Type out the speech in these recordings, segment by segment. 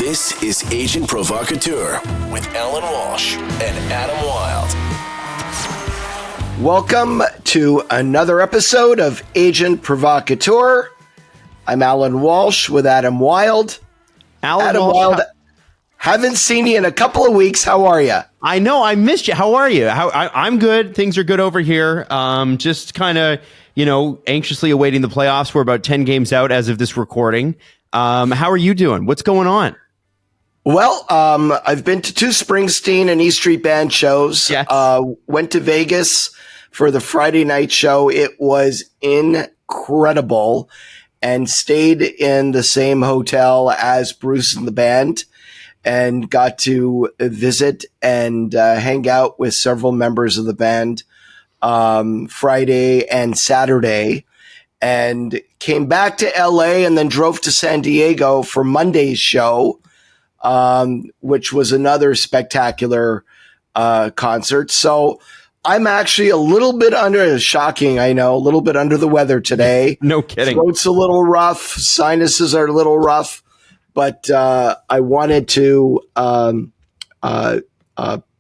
This is Agent Provocateur with Allan Walsh and Adam Wylde. Welcome to another episode of Agent Provocateur. I'm Allan Walsh with Adam Wylde. Adam Walsh, haven't seen you in a couple of weeks. How are you? I know, I missed you. How are you? I'm good. Things are good over here. Just kind of, anxiously awaiting the playoffs. We're about 10 games out as of this recording. How are you doing? What's going on? Well, I've been to two Springsteen and E Street Band shows. Yes. Went to Vegas for the Friday night show. It was incredible, and stayed in the same hotel as Bruce and the band, and got to visit and hang out with several members of the band Friday and Saturday, and came back to LA and then drove to San Diego for Monday's show, which was another spectacular concert. So I'm actually a little bit a little bit under the weather today. No kidding. Throat's a little rough. Sinuses are a little rough. But I wanted to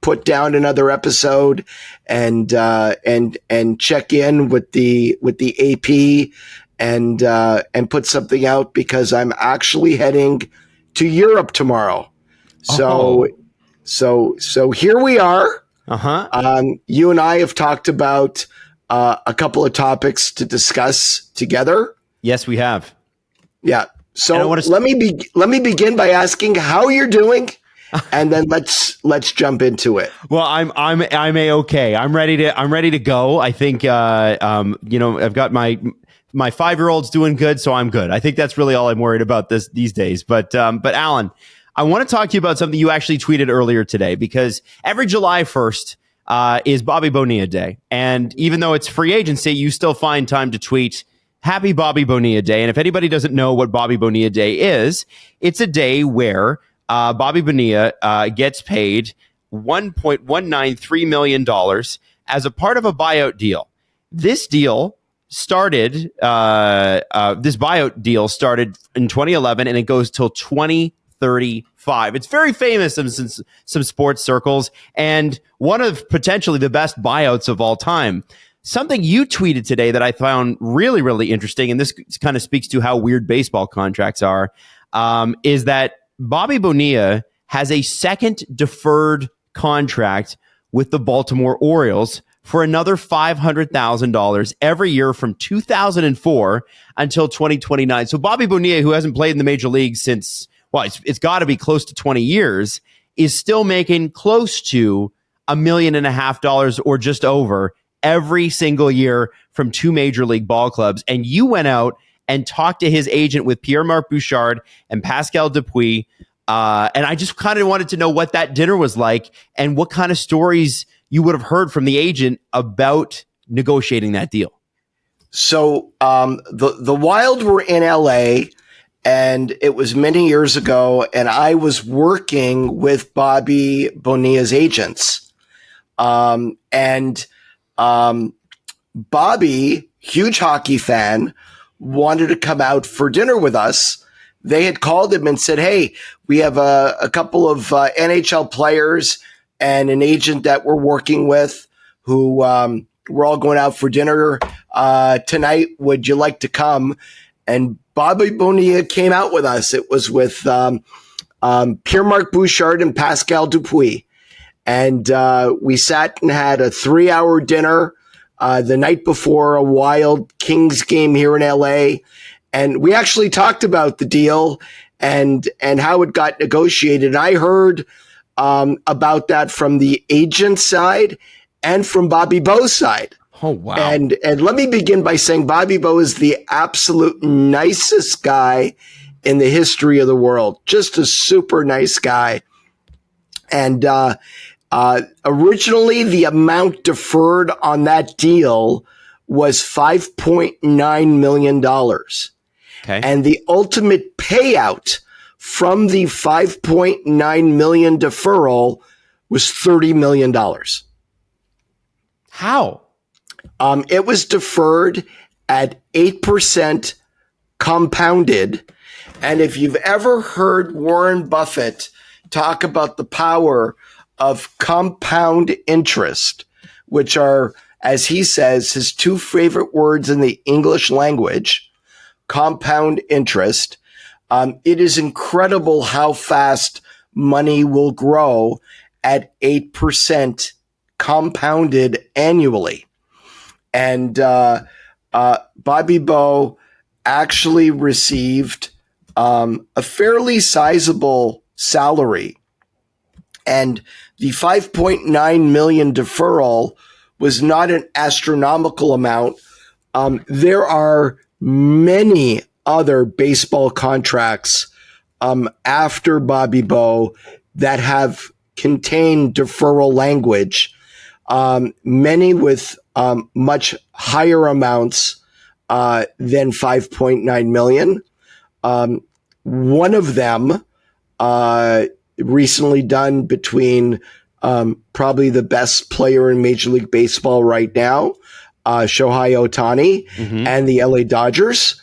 put down another episode and check in with the AP and put something out, because I'm actually heading to Europe tomorrow. So here we are. You and I have talked about a couple of topics to discuss together. Yes, we have. Yeah. So let me begin by asking how you're doing, and then let's jump into it. Well, I'm A-okay. I'm ready to go. I think I've got my 5-year-old's doing good, so I'm good. I think that's really all I'm worried about these days. But Allan, I want to talk to you about something you actually tweeted earlier today, because every July 1st is Bobby Bonilla Day, and even though it's free agency, you still find time to tweet Happy Bobby Bonilla Day. And if anybody doesn't know what Bobby Bonilla Day is, it's a day where Bobby Bonilla gets paid $1.193 million as a part of a buyout deal. This buyout deal started in 2011, and it goes till 2035. It's very famous in some sports circles, and one of potentially the best buyouts of all time. Something you tweeted today that I found really, really interesting, and this kind of speaks to how weird baseball contracts are, is that Bobby Bonilla has a second deferred contract with the Baltimore Orioles for another $500,000 every year from 2004 until 2029. So Bobby Bonilla, who hasn't played in the major leagues since, it's got to be close to 20 years, is still making close to $1.5 million or just over every single year from two major league ball clubs. And you went out and talked to his agent with Pierre-Marc Bouchard and Pascal Dupuis. And I just kind of wanted to know what that dinner was like and what kind of stories you would have heard from the agent about negotiating that deal. So the Wylde were in LA, and it was many years ago, and I was working with Bobby Bonilla's agents. Bobby, huge hockey fan, wanted to come out for dinner with us. They had called him and said, "Hey, we have a couple of NHL players and an agent that we're working with who we're all going out for dinner tonight. Would you like to come?" And Bobby Bonilla came out with us. It was with Pierre-Marc Bouchard and Pascal Dupuis. And we sat and had a 3-hour dinner the night before a Wild Kings game here in LA. And we actually talked about the deal and how it got negotiated. And I heard about that from the agent side and from Bobby Bo's side. Oh, wow. And let me begin by saying Bobby Bo is the absolute nicest guy in the history of the world. Just a super nice guy. And originally, the amount deferred on that deal was $5.9 million. Okay. And the ultimate payout from the $5.9 million deferral was $30 million. How? It was deferred at 8% compounded, And if you've ever heard Warren Buffett talk about the power of compound interest, which are, as he says, his two favorite words in the English language, compound interest, it is incredible how fast money will grow at 8% compounded annually. And Bobby Bo actually received a fairly sizable salary. And the $5.9 million deferral was not an astronomical amount. There are many other baseball contracts after Bobby Bo that have contained deferral language, many with much higher amounts than $5.9 million. One of them recently done between probably the best player in Major League Baseball right now, Shohei Ohtani, and the LA Dodgers,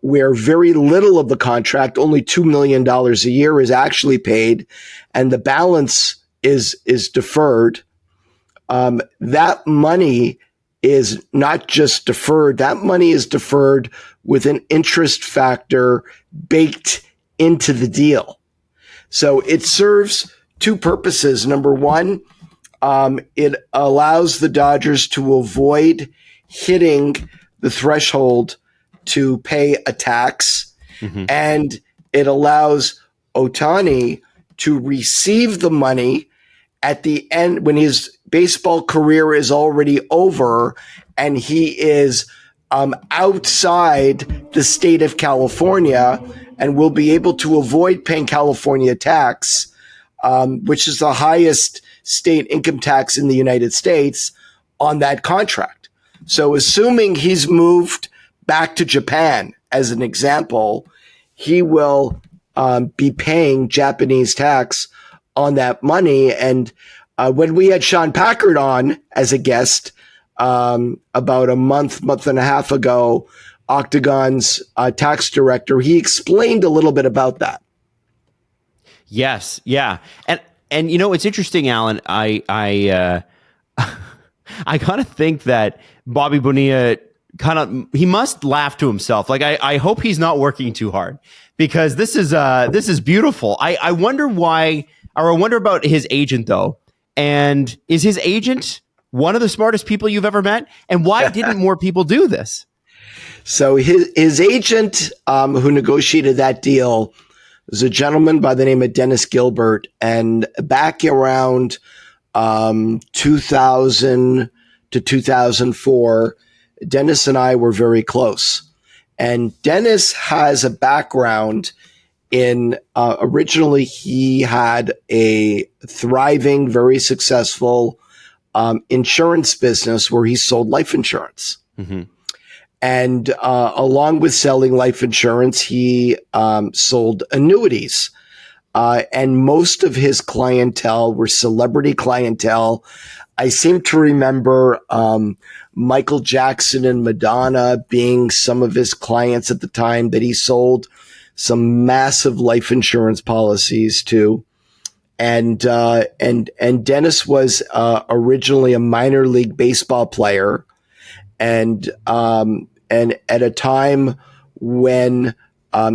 where very little of the contract, only $2 million a year, is actually paid, and the balance is deferred. That money is not just deferred. That money is deferred with an interest factor baked into the deal. So it serves two purposes. Number one, it allows the Dodgers to avoid hitting the threshold to pay a tax, and it allows Ohtani to receive the money at the end when his baseball career is already over and he is outside the state of California and will be able to avoid paying California tax, which is the highest state income tax in the United States, on that contract. So assuming he's moved back to Japan, as an example, he will be paying Japanese tax on that money. And when we had Sean Packard on as a guest about a month and a half ago, Octagon's tax director, he explained a little bit about that. Yes, yeah, and you know it's interesting, Allan. I kind of think that Bobby Bonilla he must laugh to himself. Like I hope he's not working too hard, because this is beautiful. I wonder why, or I wonder about his agent though. And is his agent one of the smartest people you've ever met? And why didn't more people do this? So his agent, who negotiated that deal, was a gentleman by the name of Dennis Gilbert. And back around 2000 to 2004, Dennis and I were very close. And Dennis has a background in, originally he had a thriving, very successful insurance business where he sold life insurance. And along with selling life insurance, he sold annuities. And most of his clientele were celebrity clientele. I seem to remember Michael Jackson and Madonna being some of his clients at the time that he sold some massive life insurance policies to. And Dennis was originally a minor league baseball player. And at a time when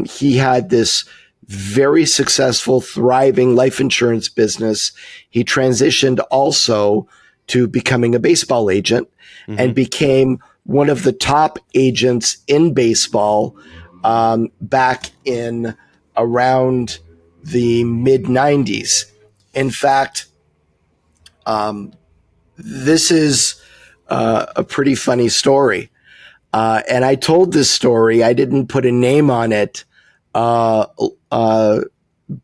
he had this very successful, thriving life insurance business, he transitioned also to becoming a baseball agent and became one of the top agents in baseball back in around the mid-90s. In fact, this is a pretty funny story. And I told this story, I didn't put a name on it,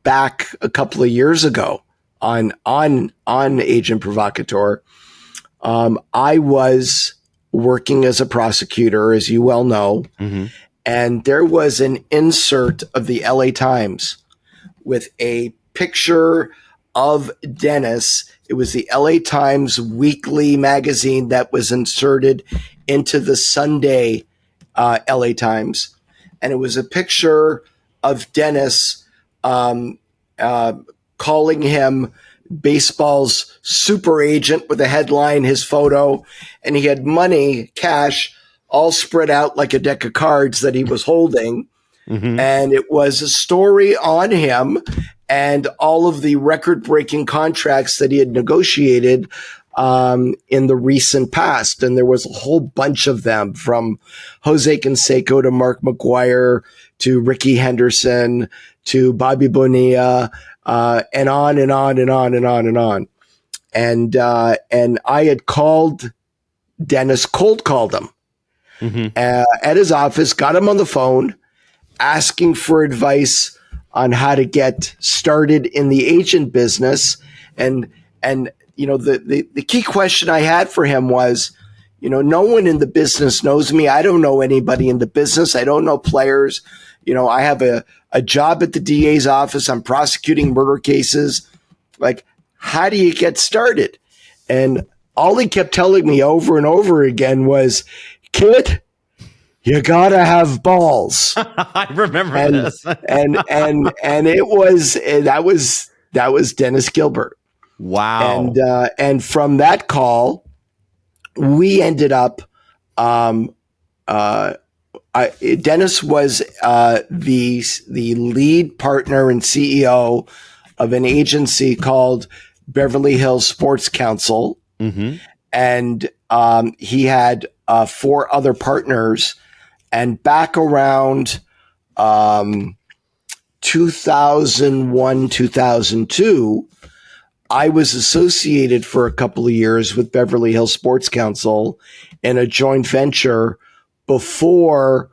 back a couple of years ago on Agent Provocateur. I was working as a prosecutor, as you well know, and there was an insert of the LA Times with a picture of Dennis. It was the LA Times weekly magazine that was inserted into the Sunday LA Times. and it was a picture of Dennis calling him baseball's super agent with a headline, his photo, and he had money, cash, all spread out like a deck of cards that he was holding. Mm-hmm. And it was a story on him and all of the record-breaking contracts that he had negotiated in the recent past. And there was a whole bunch of them, from Jose Canseco to Mark McGuire to Ricky Henderson to Bobby Bonilla, and on and on and on and on and on. And I had called Dennis, cold called him at his office, got him on the phone, asking for advice on how to get started in the agent business. And the key question I had for him was, no one in the business knows me. I don't know anybody in the business. I don't know players. I have a job at the DA's office. I'm prosecuting murder cases. Like, how do you get started? And all he kept telling me over and over again was, kid, you gotta have balls. I remember this. and it was, that was Dennis Gilbert. Wow. And from that call, we ended up, Dennis was the lead partner and CEO of an agency called Beverly Hills Sports Council. Mm-hmm. And he had 4 other partners. And back around 2001, 2002, I was associated for a couple of years with Beverly Hills Sports Council in a joint venture before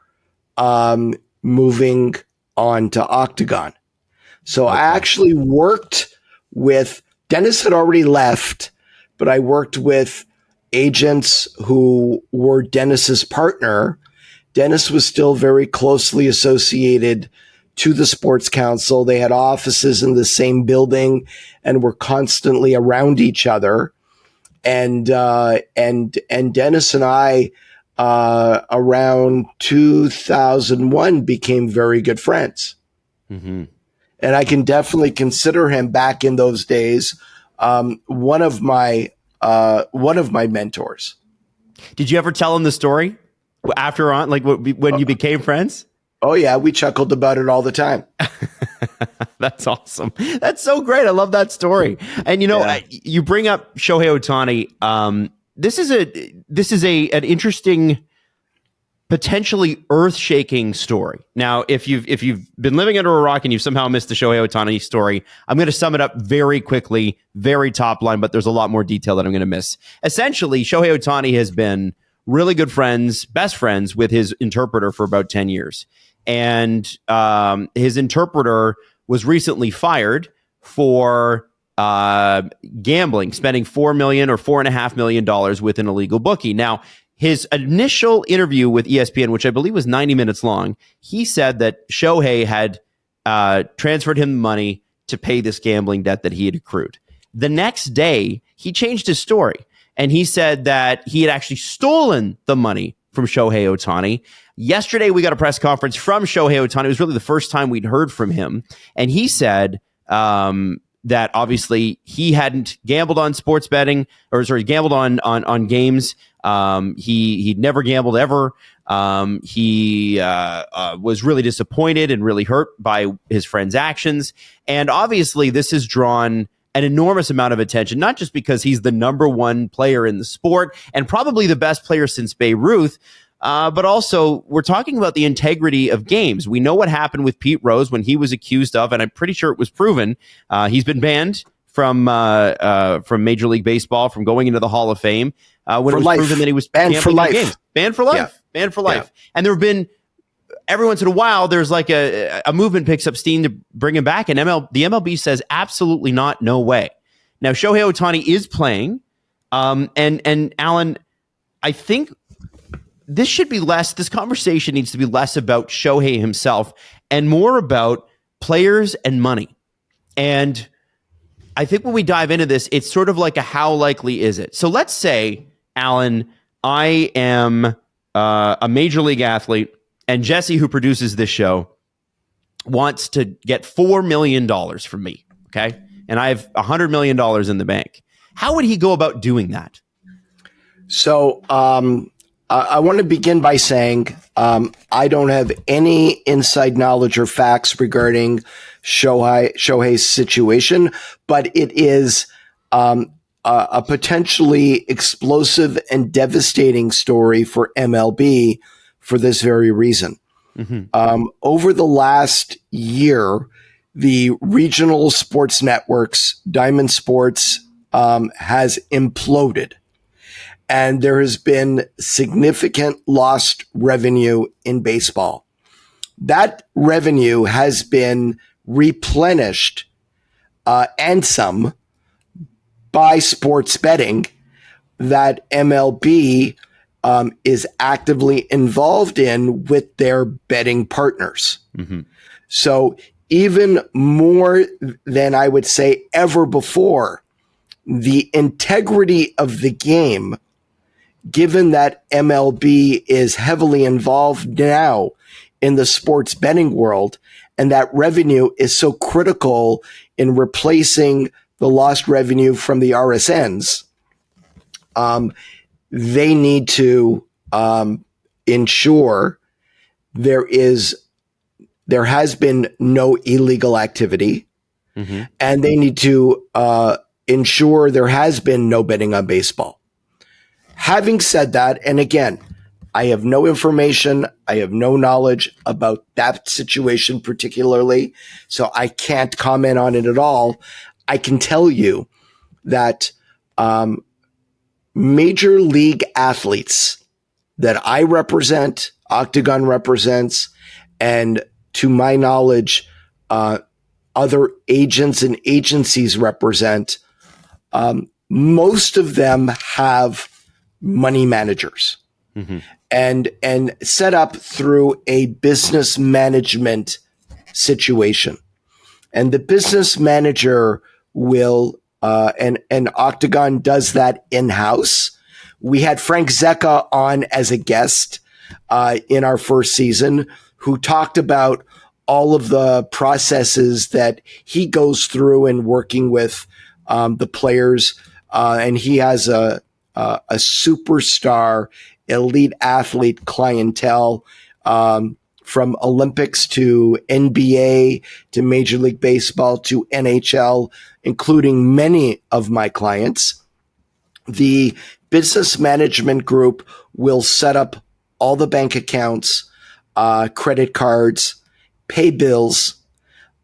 moving on to Octagon. So I actually worked with, Dennis had already left, but I worked with agents who were Dennis's partner. Dennis was still very closely associated to the Sports Council. They had offices in the same building and were constantly around each other. And Dennis and I, around 2001, became very good friends. Mm-hmm. And I can definitely consider him, back in those days, one of my mentors. Did you ever tell him the story after on, like when you became friends? Oh yeah, we chuckled about it all the time. That's awesome. That's so great. I love that story. And you bring up Shohei Ohtani. This is an interesting, potentially earth-shaking story. Now, if you've been living under a rock and you've somehow missed the Shohei Ohtani story, I'm going to sum it up very quickly, very top line, but there's a lot more detail that I'm going to miss. Essentially, Shohei Ohtani has been really good friends, best friends with his interpreter for about 10 years. And his interpreter was recently fired for gambling, spending $4 million or $4.5 million with an illegal bookie. Now, his initial interview with ESPN, which I believe was 90 minutes long, he said that Shohei had transferred him money to pay this gambling debt that he had accrued. The next day, he changed his story, and he said that he had actually stolen the money from Shohei Ohtani. Yesterday, we got a press conference from Shohei Ohtani. It was really the first time we'd heard from him, and he said that obviously he hadn't gambled on sports betting, gambled on games. He'd never gambled ever. He was really disappointed and really hurt by his friend's actions. And obviously this has drawn an enormous amount of attention, not just because he's the number one player in the sport and probably the best player since Babe Ruth, but also we're talking about the integrity of games. We know what happened with Pete Rose when he was accused of, and I'm pretty sure it was proven, he's been banned from Major League Baseball, from going into the Hall of Fame, when it was proven that he was banned for life. Games. Banned for life. Yeah. Banned for life. Yeah. And there have been, every once in a while, there's like a movement picks up steam to bring him back, and the MLB says absolutely not, no way. Now, Shohei Ohtani is playing, and Allan, I think this conversation needs to be less about Shohei himself and more about players and money. And I think when we dive into this, it's sort of like a how likely is it? So let's say, Allan, I am a major league athlete. And Jesse, who produces this show, wants to get $4 million from me. Okay. And I have $100 million in the bank. How would he go about doing that? So I want to begin by saying I don't have any inside knowledge or facts regarding Shohei's situation, but it is a potentially explosive and devastating story for MLB for this very reason. Mm-hmm. Over the last year, the regional sports networks, Diamond Sports, has imploded. And there has been significant lost revenue in baseball. That revenue has been replenished and some by sports betting that MLB is actively involved in with their betting partners. Mm-hmm. So even more than I would say ever before, the integrity of the game, given that MLB is heavily involved now in the sports betting world, and that revenue is so critical in replacing the lost revenue from the RSNs, they need to ensure there has been no illegal activity, mm-hmm. and they need to ensure there has been no betting on baseball. Having said that, and again, I have no information, I have no knowledge about that situation particularly, so I can't comment on it at all. I can tell you that major league athletes that I represent, Octagon represents, and to my knowledge, other agents and agencies represent, most of them have money managers, mm-hmm. and set up through a business management situation. And the business manager will, and Octagon does that in-house. We had Frank Zecca on as a guest in our first season, who talked about all of the processes that he goes through in working with the players. And he has a superstar elite athlete clientele, from Olympics to NBA to Major League Baseball to NHL, including many of my clients. The business management group will set up all the bank accounts, credit cards, pay bills,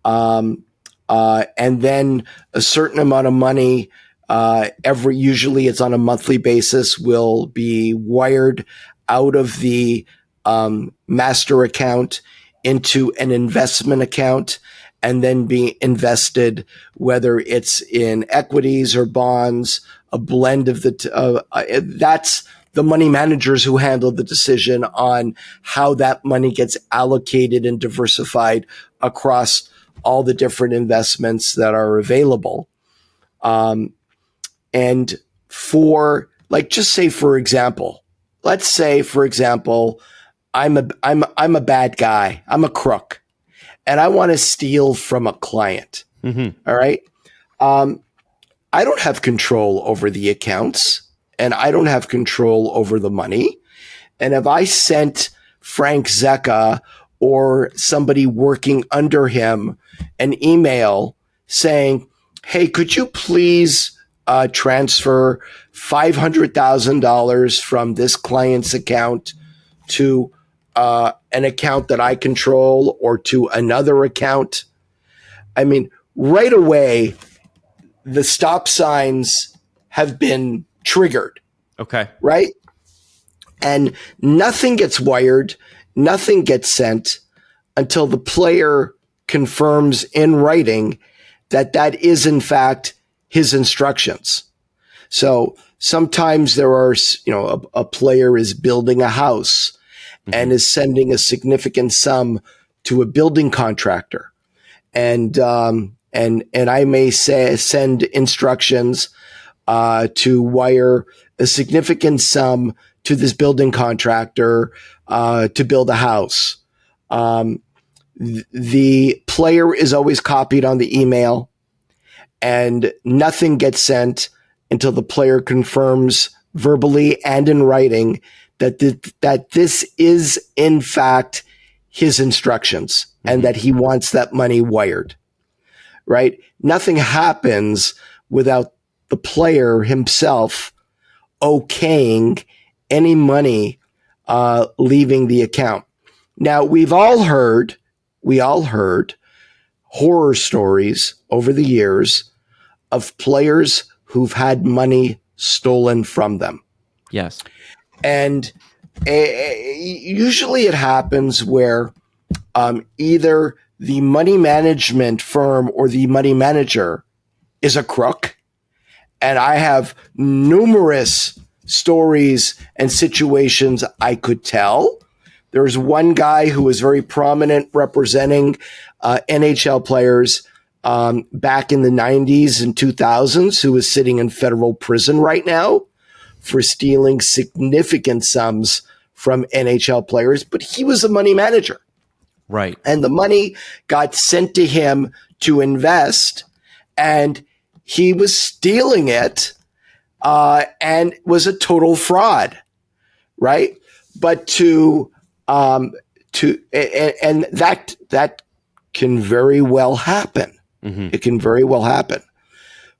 and then a certain amount of money usually it's on a monthly basis, will be wired out of the master account into an investment account and then be invested, whether it's in equities or bonds, a blend of that's the money managers who handle the decision on how that money gets allocated and diversified across all the different investments that are available. And for, like, just say, for example, let's say, for example, I'm a bad guy. I'm a crook and I want to steal from a client. Mm-hmm. All right. I don't have control over the accounts and I don't have control over the money. And if I sent Frank Zecca or somebody working under him an email saying, hey, could you please transfer $500,000 from this client's account to an account that I control or to another account? I mean, right away, the stop signs have been triggered. Okay. Right? And nothing gets wired, nothing gets sent until the player confirms in writing that that is, in fact, his instructions. So sometimes there are, a player is building a house, mm-hmm. and is sending a significant sum to a building contractor. And I may send instructions to wire a significant sum to this building contractor to build a house. The player is always copied on the email, and nothing gets sent until the player confirms verbally and in writing that this is in fact his instructions and that he wants that money wired, right? Nothing happens without the player himself okaying any money leaving the account. Now, we all heard horror stories over the years of players who've had money stolen from them. Yes. And usually it happens where either the money management firm or the money manager is a crook. And I have numerous stories and situations I could tell. There's one guy who was very prominent representing NHL players back in the 90s and 2000s who is sitting in federal prison right now for stealing significant sums from NHL players, but he was a money manager. Right. And the money got sent to him to invest, and he was stealing it and was a total fraud, right? But and that can very well happen. Mm-hmm. It can very well happen.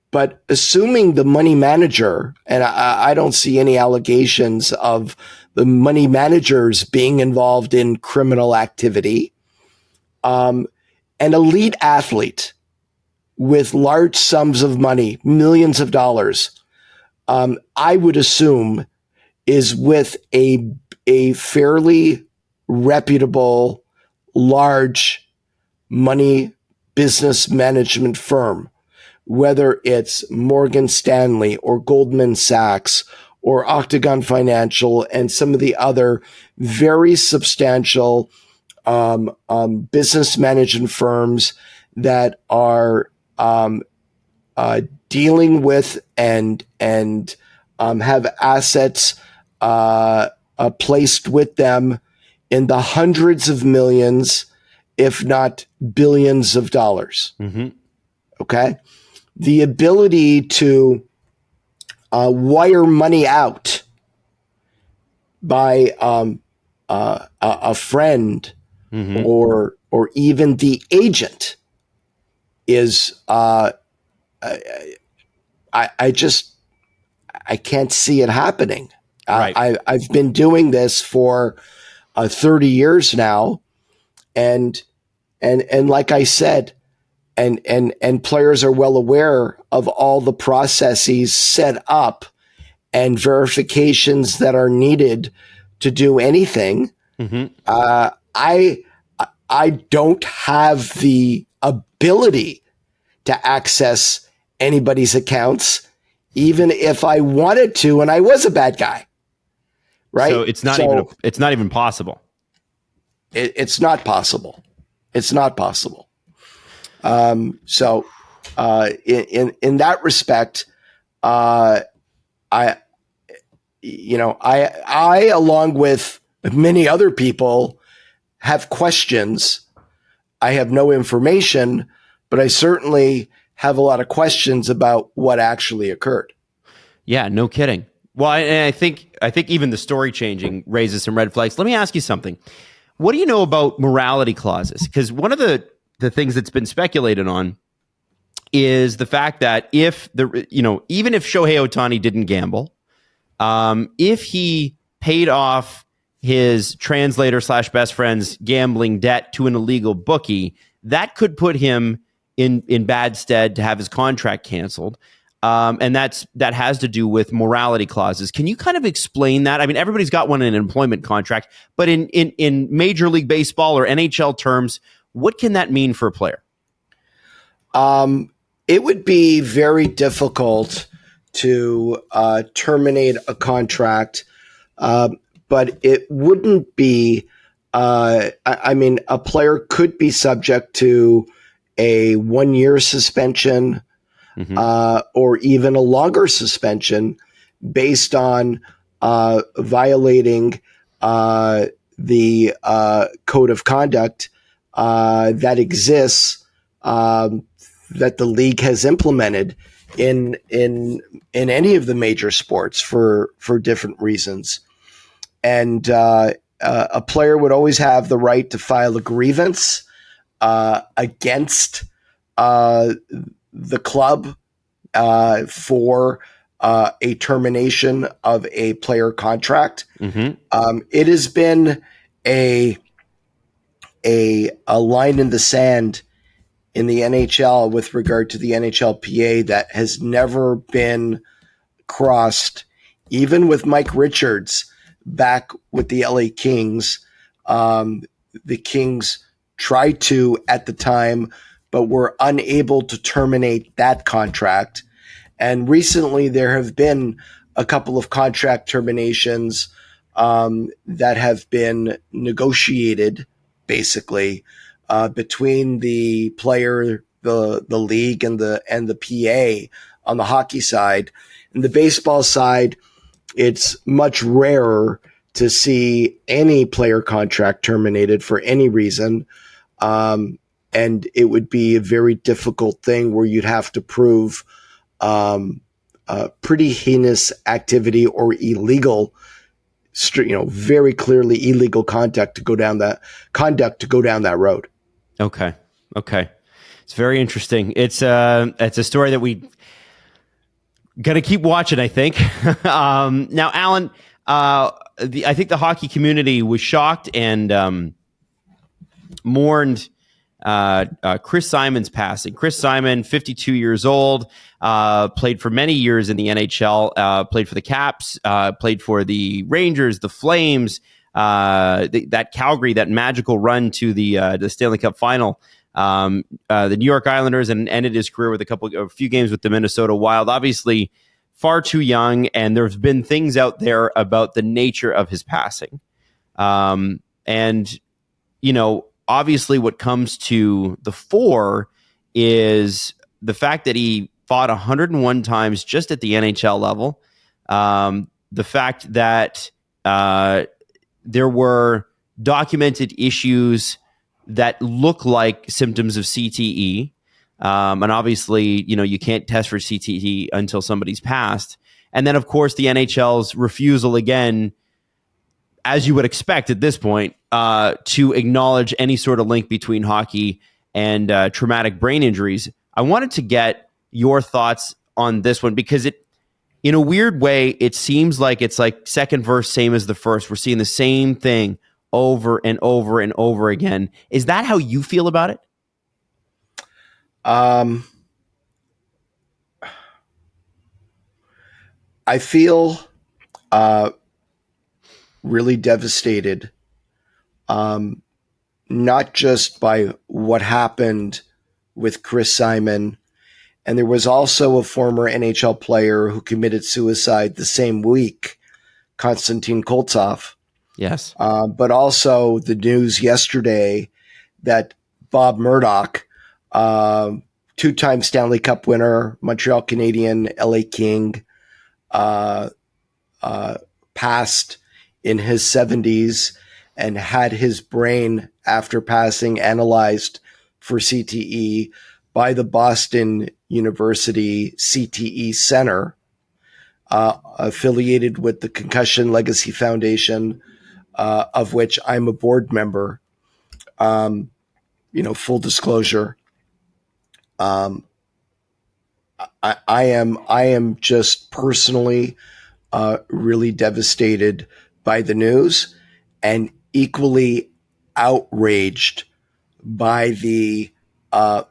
But assuming the money manager, and I don't see any allegations of the money managers being involved in criminal activity, an elite athlete with large sums of money, millions of dollars, I would assume is with a fairly reputable, large money business management firm, whether it's Morgan Stanley or Goldman Sachs or Octagon Financial and some of the other very substantial business management firms that are dealing with and have assets placed with them in the hundreds of millions, if not billions of dollars. Mm-hmm. Okay? The ability to wire money out by a friend mm-hmm. or even the agent is I can't see it happening. Right. I've been doing this for 30 years now, and like I said, and players are well aware of all the processes set up and verifications that are needed to do anything. Mm-hmm. I don't have the ability to access anybody's accounts, even if I wanted to, and I was a bad guy. Right. So it's not even possible. It's not possible. It's not possible. So in that respect, I along with many other people have questions. I have no information, but I certainly have a lot of questions about what actually occurred. Yeah, no kidding. Well, and I think even the story changing raises some red flags. Let me ask you something. What do you know about morality clauses? Because one of the things that's been speculated on is the fact that even if Shohei Ohtani didn't gamble, if he paid off his translator / best friend's gambling debt to an illegal bookie, that could put him in bad stead to have his contract canceled. And that has to do with morality clauses. Can you kind of explain that? I mean, everybody's got one in an employment contract, but in Major League Baseball or NHL terms, what can that mean for a player? It would be very difficult to terminate a contract, but it wouldn't be. A player could be subject to a 1-year suspension. Mm-hmm. Or even a longer suspension based on violating the code of conduct that exists, that the league has implemented in any of the major sports for different reasons. And a player would always have the right to file a grievance against the club for a termination of a player contract. Mm-hmm. It has been a line in the sand in the NHL with regard to the NHLPA that has never been crossed, even with Mike Richards back with the LA Kings. The Kings tried to at the time, but were unable to terminate that contract. And recently there have been a couple of contract terminations that have been negotiated, basically, between the player, the league, and the PA on the hockey side. And the baseball side, it's much rarer to see any player contract terminated for any reason. And it would be a very difficult thing where you'd have to prove pretty heinous activity or illegal, very clearly illegal conduct to go down that road. Okay. It's very interesting. It's a story that we gonna keep watching, I think. Now, Allan, I think the hockey community was shocked and mourned Chris Simon's passing. Chris Simon, 52 years old, played for many years in the NHL, played for the Caps, played for the Rangers, the Flames, that Calgary, that magical run to the Stanley Cup final, the New York Islanders, and ended his career with a few games with the Minnesota Wild. Obviously, far too young, and there's been things out there about the nature of his passing. And, obviously what comes to the fore is the fact that he fought 101 times just at the NHL level. The fact that there were documented issues that look like symptoms of CTE. And obviously, you can't test for CTE until somebody's passed. And then, of course, the NHL's refusal again, as you would expect at this point, to acknowledge any sort of link between hockey and traumatic brain injuries. I wanted to get your thoughts on this one because in a weird way, it seems like it's like second verse, same as the first. We're seeing the same thing over and over and over again. Is that how you feel about it? I feel really devastated, not just by what happened with Chris Simon. And there was also a former NHL player who committed suicide the same week, Konstantin Koltsov. Yes. But also the news yesterday that Bob Murdoch, two-time Stanley Cup winner, Montreal Canadian, LA King, passed in his 70s and had his brain, after passing, analyzed for CTE by the Boston University CTE Center, affiliated with the Concussion Legacy Foundation, of which I'm a board member. Full disclosure. I am just personally really devastated by the news and equally outraged by the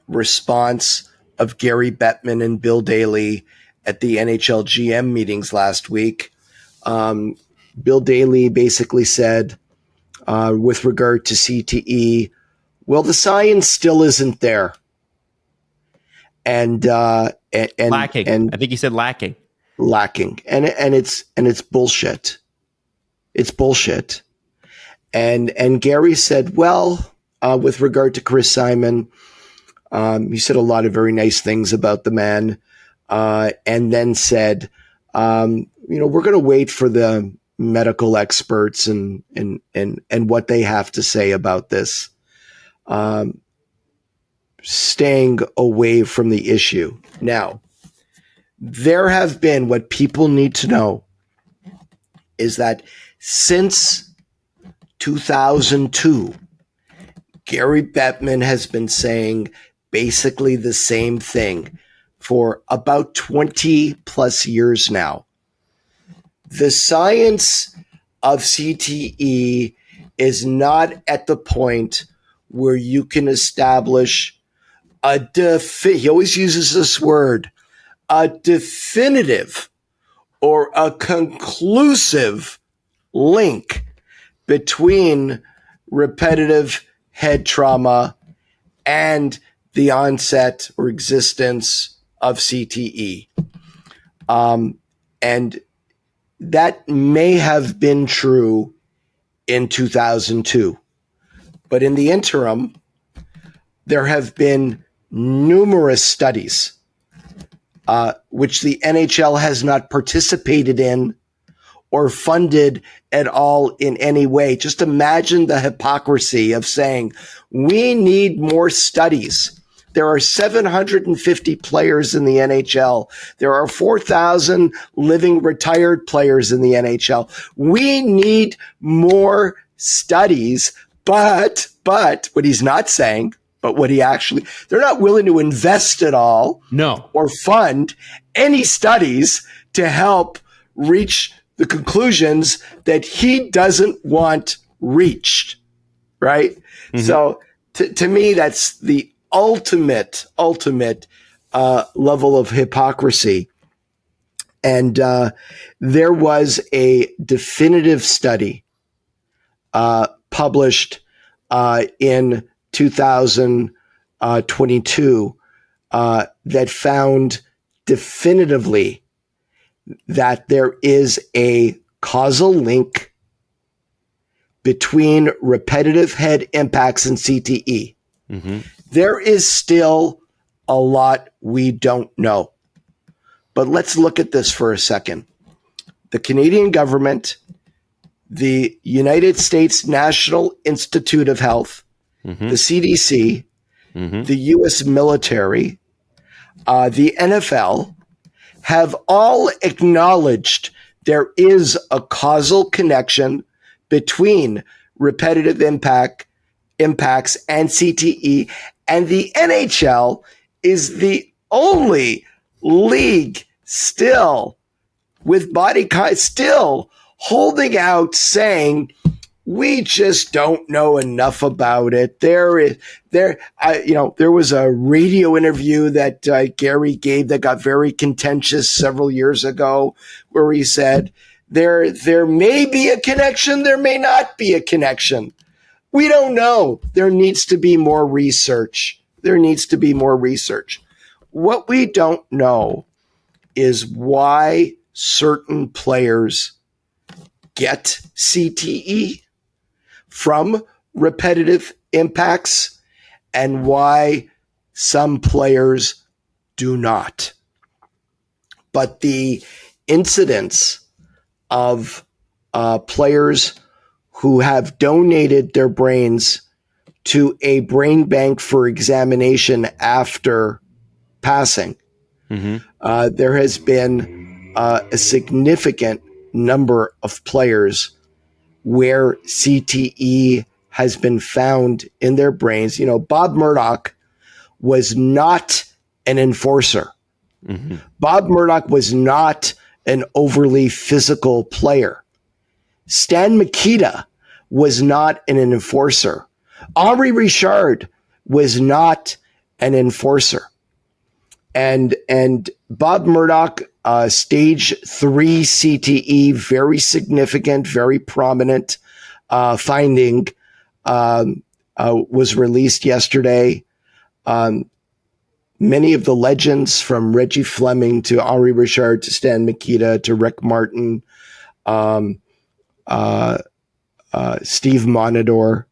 response of Gary Bettman and Bill Daly at the NHL GM meetings last week. Bill Daly basically said, with regard to CTE, well, the science still isn't there. And lacking. And I think he said lacking. And it's bullshit. It's bullshit. And Gary said, well, with regard to Chris Simon, he said a lot of very nice things about the man, and then said, we're going to wait for the medical experts and what they have to say about this. Staying away from the issue. Now, there have been, what people need to know is that since 2002, Gary Bettman has been saying basically the same thing for about 20 plus years now. The science of CTE is not at the point where you can establish he always uses this word, a definitive or a conclusive link between repetitive head trauma and the onset or existence of CTE. And that may have been true in 2002. But in the interim, there have been numerous studies which the NHL has not participated in or funded at all in any way. Just imagine the hypocrisy of saying, we need more studies. There are 750 players in the NHL. There are 4,000 living retired players in the NHL. We need more studies, but what he's not saying, but what he actually, they're not willing to invest at all. No. Or fund any studies to help reach the conclusions that he doesn't want reached. Right. Mm-hmm. So to me, that's the ultimate level of hypocrisy. And there was a definitive study published in 2022 that found definitively that there is a causal link between repetitive head impacts and CTE. Mm-hmm. There is still a lot we don't know. But let's look at this for a second. The Canadian government, the United States National Institute of Health, mm-hmm. the CDC, mm-hmm. the U.S. military, the NFL have all acknowledged there is a causal connection between repetitive impacts and CTE, and the NHL is the only league still with still holding out saying, we just don't know enough about it. There was a radio interview that Gary gave that got very contentious several years ago, where he said there may be a connection, there may not be a connection. We don't know. There needs to be more research. What we don't know is why certain players get CTE from repetitive impacts and why some players do not. But the incidence of players who have donated their brains to a brain bank for examination after passing, mm-hmm. There has been a significant number of players where CTE has been found in their brains. Bob Murdoch was not an enforcer. Mm-hmm. Bob Murdoch was not an overly physical player. Stan Mikita was not an enforcer. Henri Richard was not an enforcer. And Bob Murdoch, stage 3 CTE, very significant, very prominent finding, was released yesterday. Many of the legends, from Reggie Fleming to Henri Richard to Stan Mikita to Rick Martin, Steve Monador,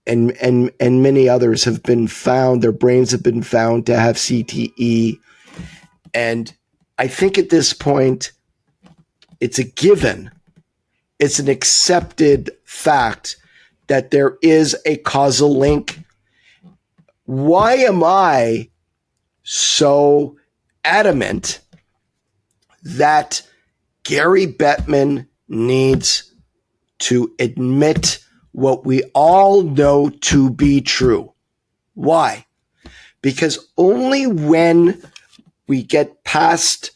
and many others have been found. Their brains have been found to have CTE. And I think at this point, it's a given. It's an accepted fact that there is a causal link. Why am I so adamant that Gary Bettman needs to admit what we all know to be true? Why? Because only when we get past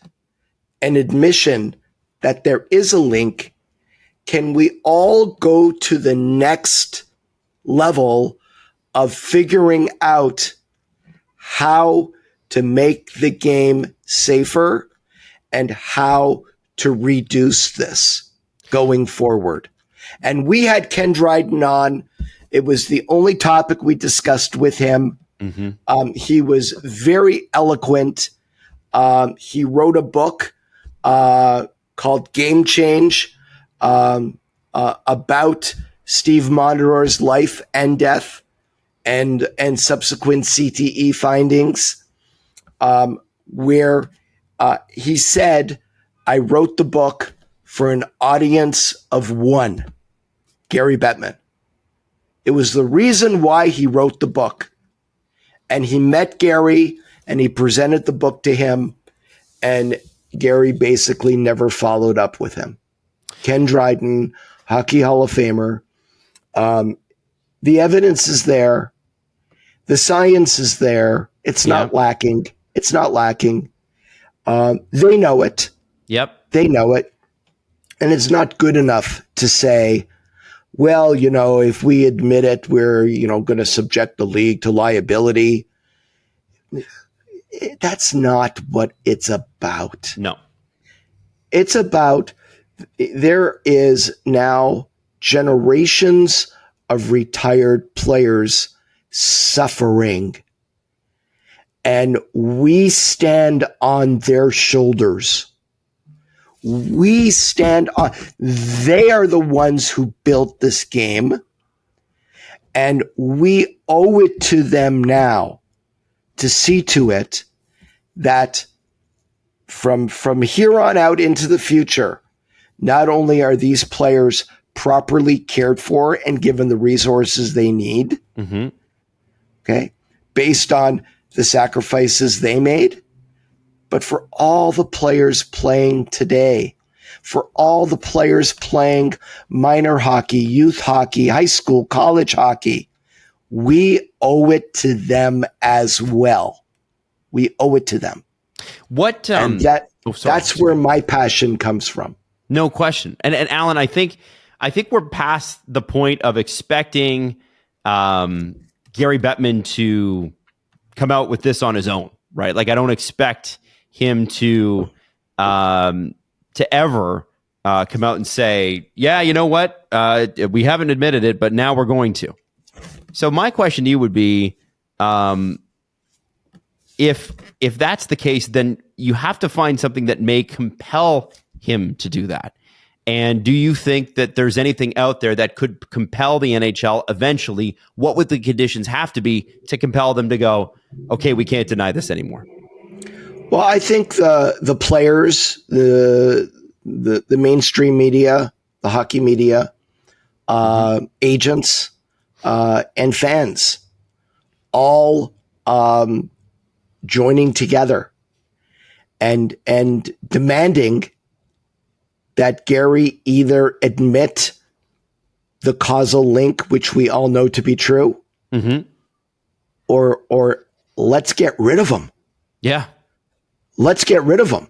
an admission that there is a link can we all go to the next level of figuring out how to make the game safer and how to reduce this going forward. And we had Ken Dryden on. It was the only topic we discussed with him. He was very eloquent. He wrote a book called Game Change about Steve Mondore's life and death and subsequent CTE findings, where he said, I wrote the book for an audience of one, Gary Bettman. It was the reason why he wrote the book. And he met Gary and he presented the book to him, and Gary basically never followed up with him. Ken Dryden, Hockey Hall of Famer. The evidence is there. The science is there. It's not lacking. It's not lacking. They know it. Yep. They know it. And it's not good enough to say, well, if we admit it, we're, going to subject the league to liability. That's not what it's about. No. It's about, there is now generations of retired players suffering, and we stand on their shoulders. We stand on, they are the ones who built this game, and we owe it to them now to see to it that from here on out into the future, not only are these players properly cared for and given the resources they need, okay, based on the sacrifices they made, but for all the players playing today, for all the players playing minor hockey, youth hockey, high school, college hockey, we owe it to them as well. We owe it to them. And that's where my passion comes from. No question. And Allan, I think we're past the point of expecting Gary Bettman to come out with this on his own, right? Like, I don't expect him to ever come out and say, yeah, you know what? We haven't admitted it, but now we're going to. So my question to you would be, if that's the case, then you have to find something that may compel him to do that. And do you think that there's anything out there that could compel the NHL eventually? What would the conditions have to be to compel them to go, okay, we can't deny this anymore? Well, I think the players, the mainstream media, the hockey media, agents, and fans, all joining together and demanding that Gary either admit the causal link, which we all know to be true, or let's get rid of him. Yeah. Let's get rid of him.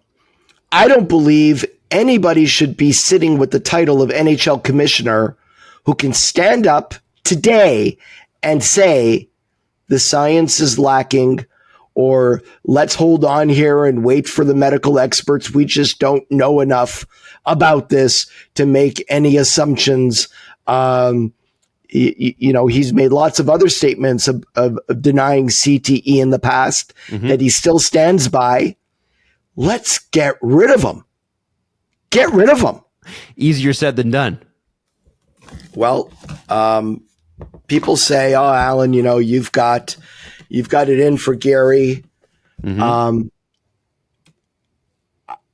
I don't believe anybody should be sitting with the title of NHL commissioner who can stand up today and say the science is lacking, or let's hold on here and wait for the medical experts. We just don't know enough about this to make any assumptions. He's made lots of other statements of denying CTE in the past that he still stands by. Let's get rid of him. Get rid of him. Easier said than done. Well, people say, "Oh, Allan, you've got it in for Gary."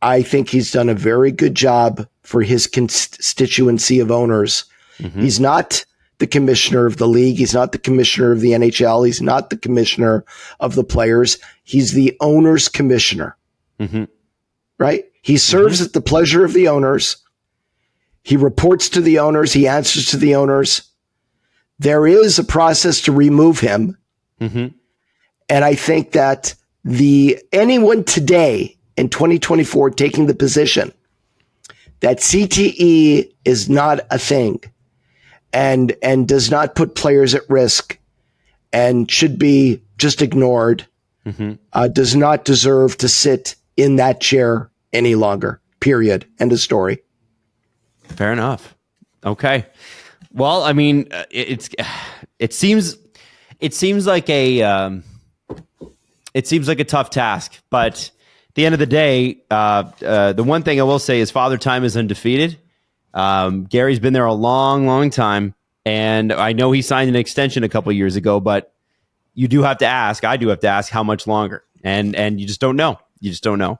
I think he's done a very good job for his constituency of owners. Mm-hmm. He's not the commissioner of the league. He's not the commissioner of the NHL. He's not the commissioner of the players. He's the owner's commissioner, mm-hmm. right? He serves at the pleasure of the owners. He reports to the owners. He answers to the owners. There is a process to remove him. Mm-hmm. And I think that anyone today in 2024 taking the position that CTE is not a thing and does not put players at risk and should be just ignored, mm-hmm. Does not deserve to sit in that chair any longer. Period. End of story. Fair enough. Okay. Well, I mean, it seems like a tough task, but at the end of the day, the one thing I will say is Father Time is undefeated. Gary's been there a long, long time, and I know he signed an extension a couple of years ago, but you do have to ask. I do have to ask how much longer, and you just don't know. You just don't know.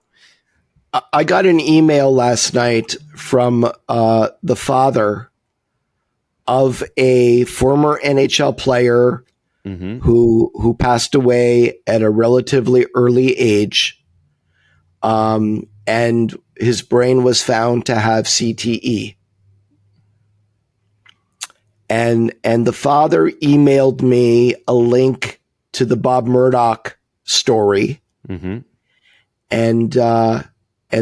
I got an email last night from the father of a former NHL player mm-hmm. who passed away at a relatively early age. And his brain was found to have CTE. And the father emailed me a link to the Bob Murdoch story. Mm-hmm. And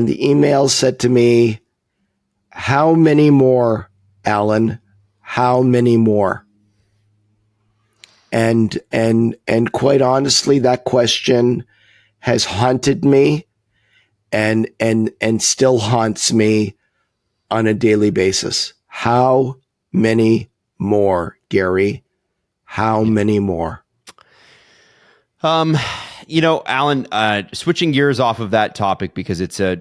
the email said to me, "How many more, Allan? How many more?" And quite honestly, that question has haunted me and still haunts me on a daily basis. How many more, Gary? How many more? Allan, switching gears off of that topic because it's a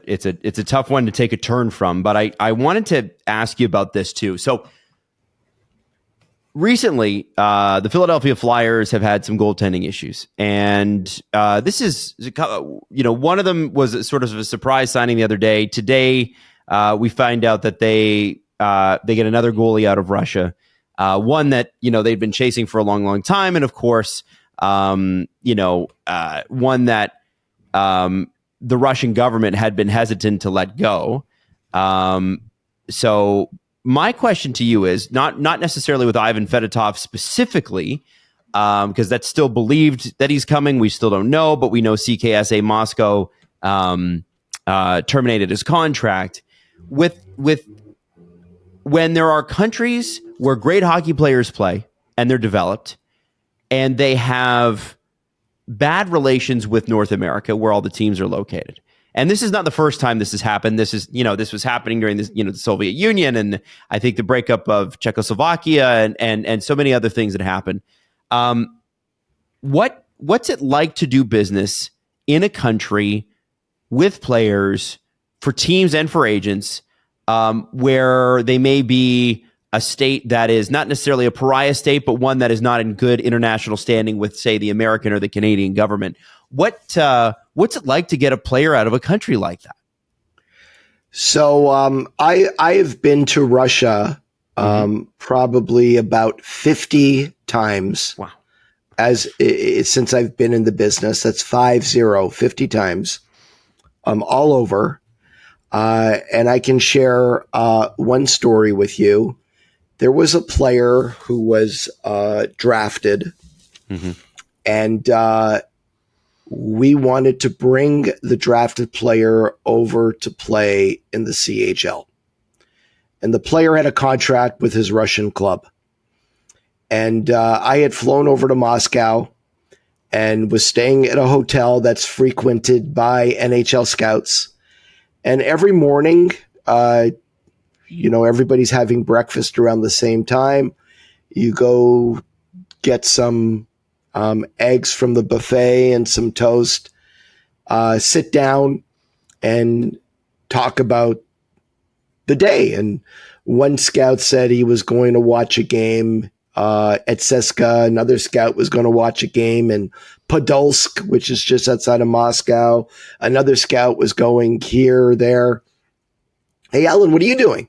tough one to take a turn from, but I wanted to ask you about this too. So recently, the Philadelphia Flyers have had some goaltending issues, and this is, one of them was sort of a surprise signing the other day. Today, we find out that they get another goalie out of Russia, one that they'd been chasing for a long, long time, and of course, one that the Russian government had been hesitant to let go. So my question to you is not necessarily with Ivan Fedotov specifically, because that's still believed that he's coming. We still don't know, but we know CKSA Moscow terminated his contract. With when there are countries where great hockey players play and they're developed, and they have bad relations with North America, where all the teams are located. And this is not the first time this has happened. This is, this was happening during this, the Soviet Union, and I think the breakup of Czechoslovakia and so many other things that happened. What's it like to do business in a country with players, for teams and for agents, where they may be a state that is not necessarily a pariah state, but one that is not in good international standing with, say, the American or the Canadian government? What's it like to get a player out of a country like that? So I have been to Russia probably about 50 times. Wow. Since I've been in the business. That's 50 times, all over. And I can share one story with you. There was a player who was drafted, and we wanted to bring the drafted player over to play in the CHL. And the player had a contract with his Russian club. And I had flown over to Moscow and was staying at a hotel that's frequented by NHL scouts. And every morning, everybody's having breakfast around the same time. You go get some eggs from the buffet and some toast, sit down and talk about the day. And one scout said he was going to watch a game Etseska. Another scout was going to watch a game in Podolsk, which is just outside of Moscow. Another scout was going here, there. Hey, Allan, what are you doing?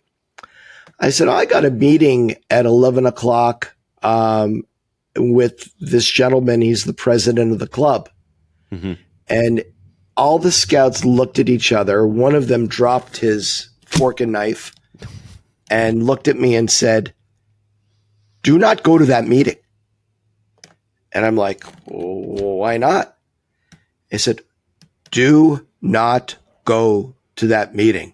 I said, I got a meeting at 11 o'clock with this gentleman. He's the president of the club. Mm-hmm. And all the scouts looked at each other. One of them dropped his fork and knife and looked at me and said, do not go to that meeting. And I'm like, why not? He said, do not go to that meeting.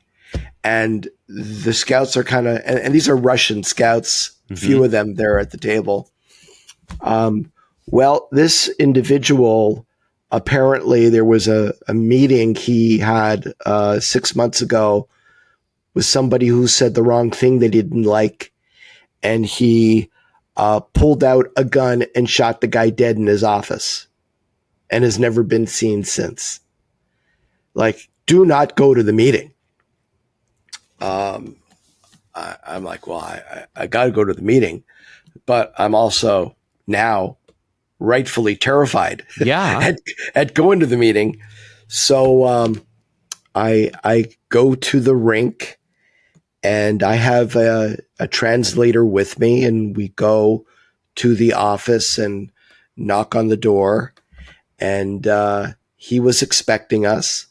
And the scouts are kind of, and these are Russian scouts, few of them there at the table. Well, this individual, apparently there was a meeting he had 6 months ago with somebody who said the wrong thing they didn't like. And he pulled out a gun and shot the guy dead in his office and has never been seen since. Like, do not go to the meeting. I'm like, well, I got to go to the meeting, but I'm also now rightfully terrified at going to the meeting. So I go to the rink and I have a translator with me, and we go to the office and knock on the door, and he was expecting us.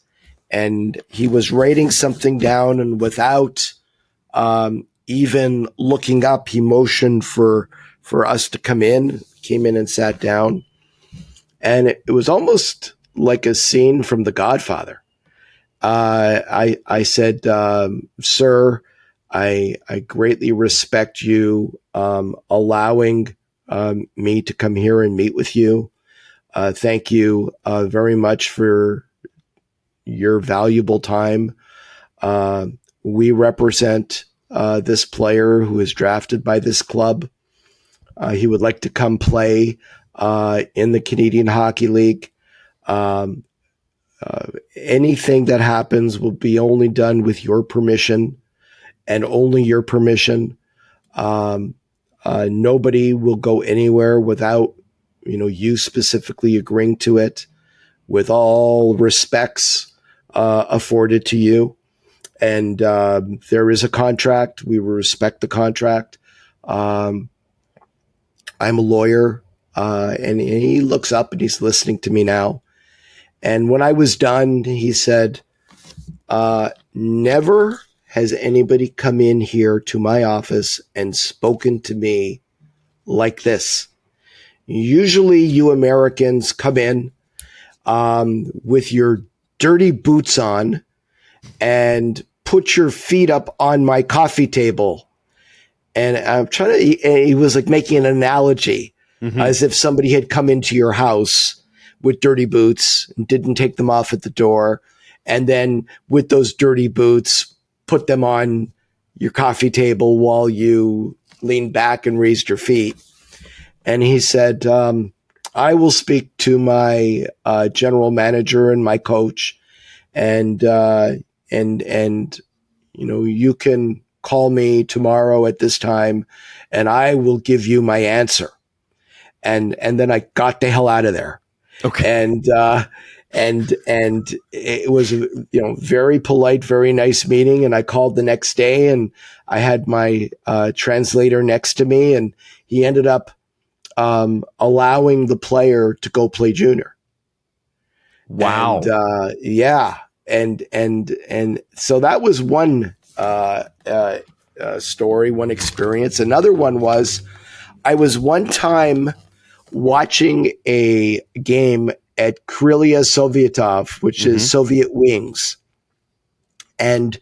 And he was writing something down, and without even looking up, he motioned for us to come in, came in and sat down. And it was almost like a scene from The Godfather. I said, sir, I greatly respect you allowing me to come here and meet with you. Thank you very much for your valuable time. We represent this player who is drafted by this club. He would like to come play in the Canadian Hockey League. Anything that happens will be only done with your permission and only your permission. Nobody will go anywhere without, you specifically agreeing to it, with all respects afforded to you. And there is a contract. We will respect the contract. I'm a lawyer, and he looks up and he's listening to me now. And when I was done, he said, never has anybody come in here to my office and spoken to me like this. Usually you Americans come in with your dirty boots on and put your feet up on my coffee table. And I'm trying to, he was like making an analogy as if somebody had come into your house with dirty boots and didn't take them off at the door. And then with those dirty boots, put them on your coffee table while you leaned back and raised your feet. And he said, I will speak to my general manager and my coach, and you can call me tomorrow at this time, and I will give you my answer. And then I got the hell out of there. Okay. And it was a very polite, very nice meeting. And I called the next day, and I had my translator next to me, and he ended up allowing the player to go play junior. Wow. And, And so that was one story, one experience. Another one was I was one time watching a game at Krylia Sovietov, which is Soviet wings. And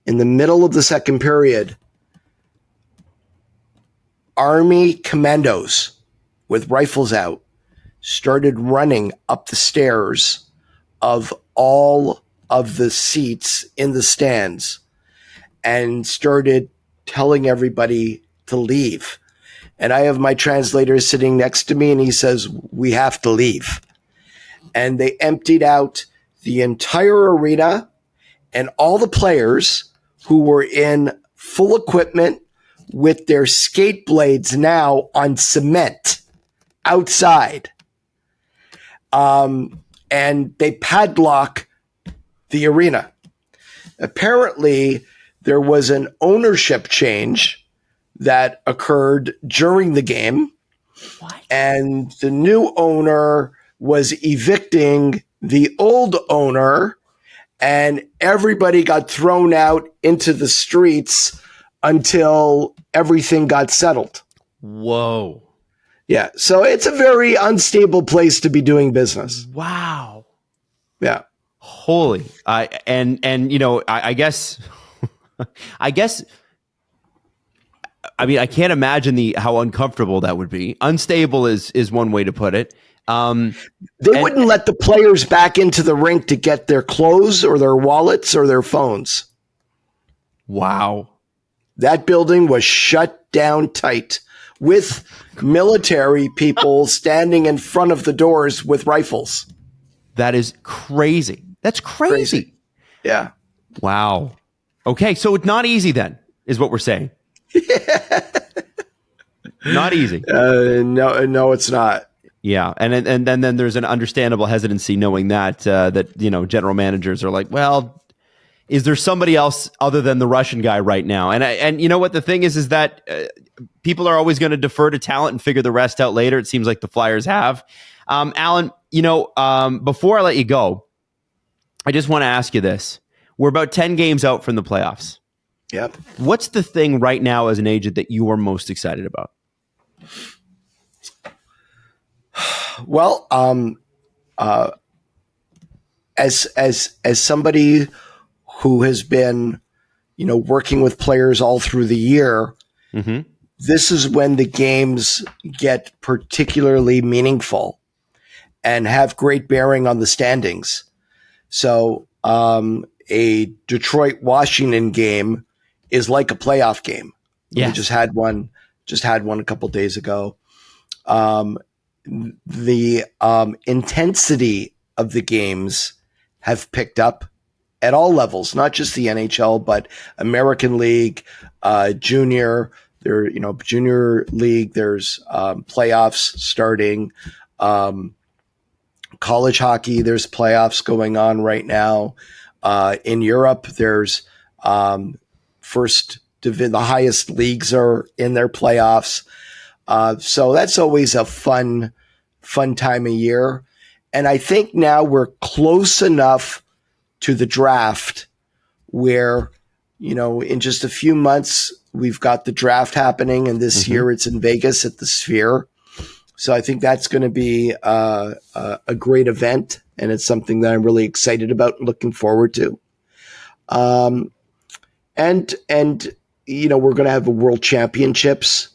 in the middle of the second period, Army commandos with rifles out started running up the stairs of all of the seats in the stands and started telling everybody to leave. And I have my translator sitting next to me, and he says, we have to leave. And they emptied out the entire arena, and all the players who were in full equipment with their skate blades now on cement outside. And they padlock the arena. Apparently, there was an ownership change that occurred during the game. What? And the new owner was evicting the old owner, and everybody got thrown out into the streets until everything got settled. Whoa. Yeah. So it's a very unstable place to be doing business. Wow. Yeah. Holy. And you know, I guess, I mean, I can't imagine how uncomfortable that would be. Unstable is one way to put it. They wouldn't let the players back into the rink to get their clothes or their wallets or their phones. Wow. That building was shut down tight with military people standing in front of the doors with rifles. That is crazy. That's crazy. Yeah. Wow. Okay, so it's not easy then, is what we're saying. Not easy. No, it's not. Yeah, and then there's an understandable hesitancy knowing that you know, general managers are like, well, is there somebody else other than the Russian guy right now? And you know what the thing is that people are always going to defer to talent and figure the rest out later. It seems like the Flyers have. Allan, you know, before I let you go, I just want to ask you this: we're about 10 games out from the playoffs. Yep. What's the thing right now as an agent that you are most excited about? Well, as somebody who has been, you know, working with players all through the year, mm-hmm. This is when the games get particularly meaningful and have great bearing on the standings. So, a Detroit-Washington game is like a playoff game. Yes. We just had one a couple days ago. The intensity of the games have picked up at all levels, not just the NHL, but American League, junior. There, you know, junior league. There's playoffs starting. College hockey. There's playoffs going on right now. In Europe, there's first division. The highest leagues are in their playoffs. So that's always a fun time of year. And I think now we're close enough to the draft where, you know, in just a few months, we've got the draft happening. And this year it's in Vegas at the Sphere. So I think that's going to be a great event. And it's something that I'm really excited about and looking forward to. And you know, we're going to have the World Championships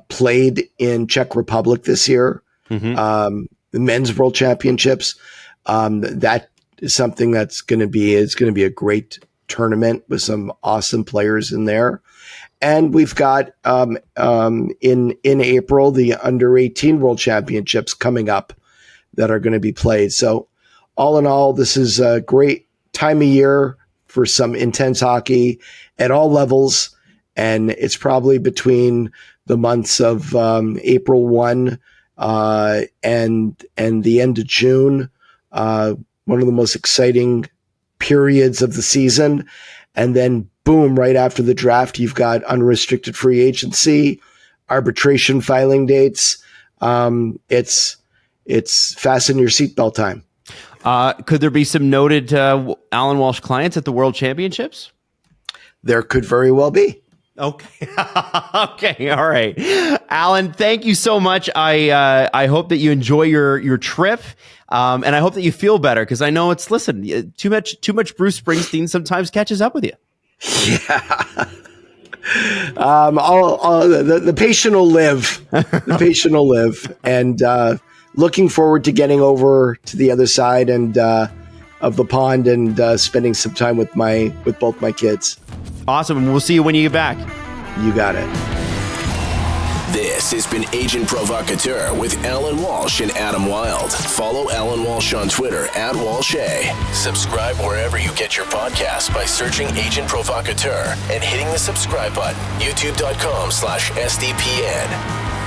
played in Czech Republic this year. Mm-hmm. The men's World Championships. That is something that's going to be a great tournament with some awesome players in there. And we've got in April the under-18 World Championships coming up that are going to be played. So all in all, this is a great time of year for some intense hockey at all levels. And it's probably between the months of April 1 and the end of June, one of the most exciting periods of the season. And then boom, right after the draft, you've got unrestricted free agency, arbitration filing dates. It's fasten your seatbelt time. Could there be some noted Allan Walsh clients at the World Championships? There could very well be. Okay. Okay. All right. Allan, thank you so much. I hope that you enjoy your trip. And I hope that you feel better, because I know listen, too much Bruce Springsteen sometimes catches up with you. Yeah. The patient will live. The patient will live. And looking forward to getting over to the other side and of the pond and spending some time with both my kids. Awesome. And we'll see you when you get back. You got it. This has been Agent Provocateur with Allan Walsh and Adam Wylde. Follow Allan Walsh on Twitter @WalshA. Subscribe wherever you get your podcasts by searching Agent Provocateur and hitting the subscribe button. YouTube.com/SDPN.